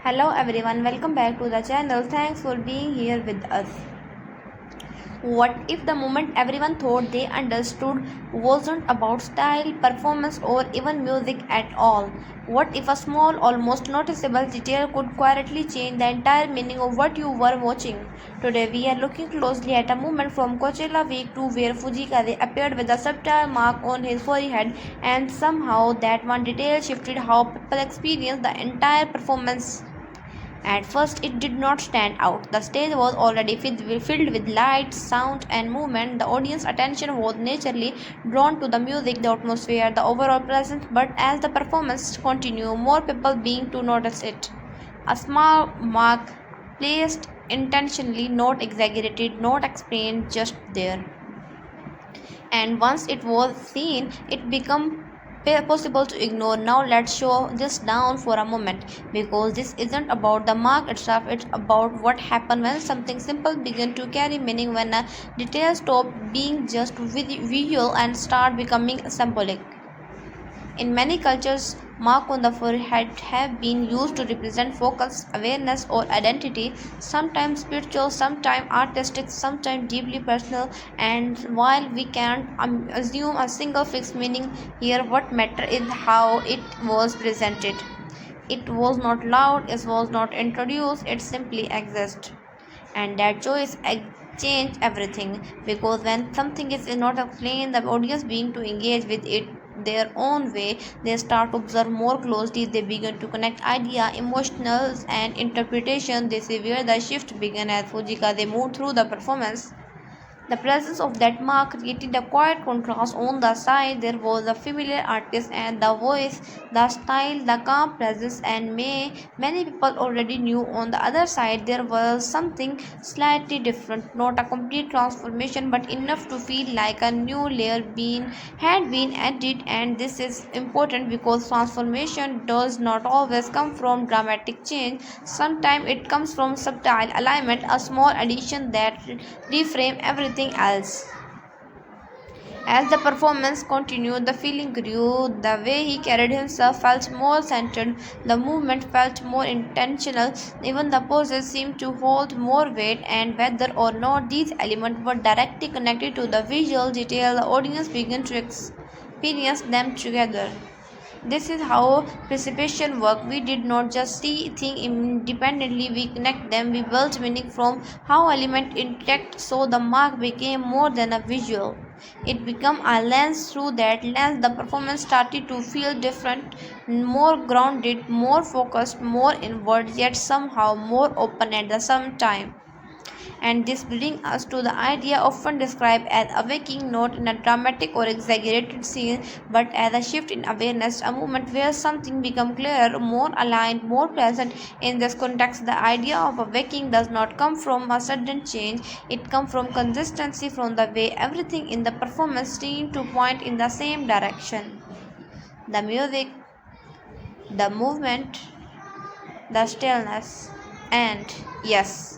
Hello everyone, welcome back to the channel. Thanks for being here with us. What if the moment everyone thought they understood wasn't about style, performance, or even music at all? What if a small, almost noticeable detail could quietly change the entire meaning of what you were watching? Today, we are looking closely at a moment from Coachella Week 2 where Fujikaze appeared with a subtle mark on his forehead, and somehow that one detail shifted how people experienced the entire performance. At first, it did not stand out. The stage was already filled with lights, sound, and movement. The audience's attention was naturally drawn to the music, the atmosphere, the overall presence. But as the performance continued, more people began to notice it. A small mark placed intentionally, not exaggerated, not explained, just there. And once it was seen, it became possible to ignore. Now let's show this down for a moment, because this isn't about the mark itself, it's about what happened when something simple began to carry meaning, when a detail stopped being just visual and start becoming symbolic. In many cultures, marks on the forehead have been used to represent focus, awareness, or identity, sometimes spiritual, sometimes artistic, sometimes deeply personal. And while we can't assume a single fixed meaning here, what matters is how it was presented. It was not loud, it was not introduced, it simply exists. And that choice change everything, because when something is not explained, the audience being to engage with it their own way, they start to observe more closely, they begin to connect idea, emotions, and interpretation. This is where the shift began as Fujika they moved through the performance. The presence of that mark created a quiet contrast. On the side, there was a familiar artist and the voice, the style, the calm presence, and many people already knew. On the other side, there was something slightly different, not a complete transformation, but enough to feel like a new layer had been added. And this is important because transformation does not always come from dramatic change. Sometimes it comes from subtle alignment, a small addition that reframe everything else. As the performance continued, the feeling grew. The way he carried himself felt more centered, the movement felt more intentional, even the poses seemed to hold more weight. And whether or not these elements were directly connected to the visual detail, the audience began to experience them together. This is how participation works. We did not just see things independently, we connect them, we build meaning from how elements interact, so the mark became more than a visual. It became a lens. Through that lens, the performance started to feel different, more grounded, more focused, more inward, yet somehow more open at the same time. And this brings us to the idea often described as awakening, not in a dramatic or exaggerated scene, but as a shift in awareness, a moment where something becomes clearer, more aligned, more present. In this context, the idea of awakening does not come from a sudden change, it comes from consistency, from the way everything in the performance seemed to point in the same direction. The music, the movement, the stillness, and yes,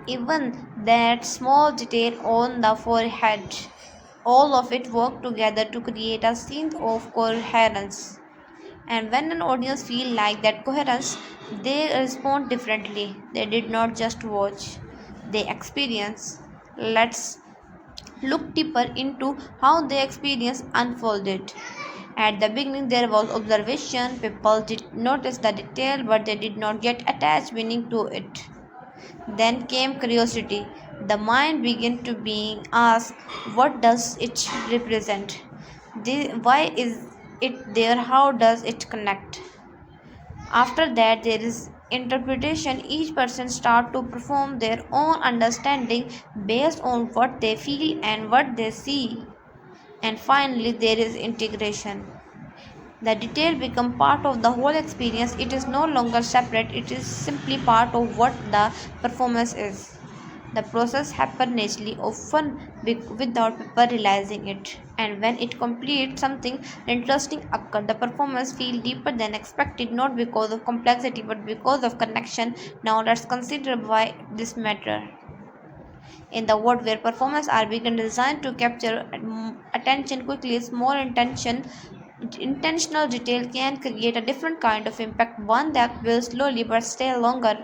even that small detail on the forehead, all of it worked together to create a scene of coherence. And when an audience feels like that coherence, they respond differently. They did not just watch, they experience. Let's look deeper into how the experience unfolded. At the beginning, there was observation. People did notice the detail, but they did not yet attach meaning to it. Then came curiosity. The mind began to being asked, what does it represent? Why is it there? How does it connect? After that, there is interpretation. Each person start to perform their own understanding based on what they feel and what they see. And finally, there is integration. The detail become part of the whole experience. It is no longer separate, it is simply part of what the performance is. The process happens naturally, often without people realizing it. And when it completes, something interesting occurs. The performance feels deeper than expected, not because of complexity but because of connection. Now let's consider why this matters. In the world where performances are being designed to capture attention quickly, small intention Intentional detail can create a different kind of impact, one that will slowly but stay longer.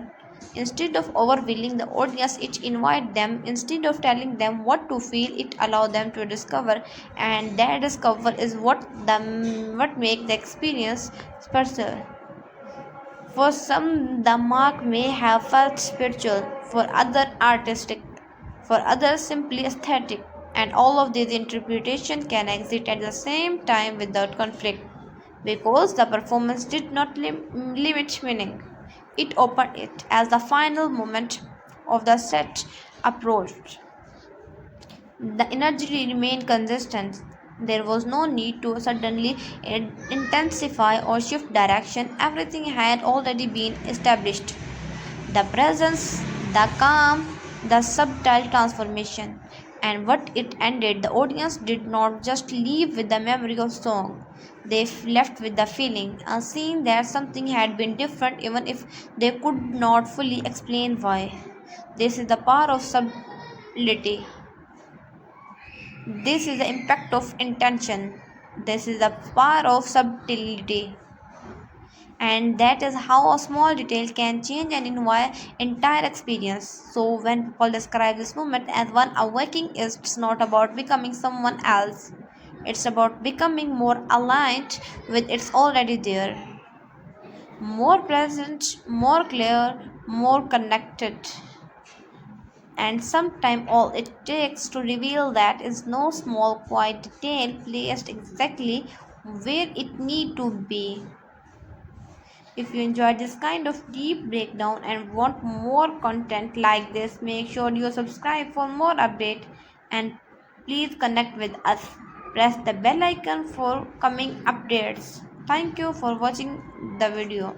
Instead of overwhelming the audience, it invites them. Instead of telling them what to feel, it allows them to discover, and that discover is what make the experience special. For some, the mark may have felt spiritual, for others, artistic, for others, simply aesthetic, and all of these interpretations can exist at the same time without conflict because the performance did not limit meaning. It opened it as the final moment of the set approached. The energy remained consistent. There was no need to suddenly intensify or shift direction. Everything had already been established. The presence, the calm, the subtle transformation. And what it ended, the audience did not just leave with the memory of song. They left with the feeling, a seeing that something had been different even if they could not fully explain why. This is the power of subtlety. This is the impact of intention. This is the power of subtlety. And that is how a small detail can change an entire experience. So, when people describe this moment as one awakening, it's not about becoming someone else, it's about becoming more aligned with it's already there, more present, more clear, more connected. And sometimes all it takes to reveal that is no small quiet detail placed exactly where it need to be. If you enjoyed this kind of deep breakdown and want more content like this, make sure you subscribe for more update and please connect with us. Press the bell icon for coming updates. Thank you for watching the video.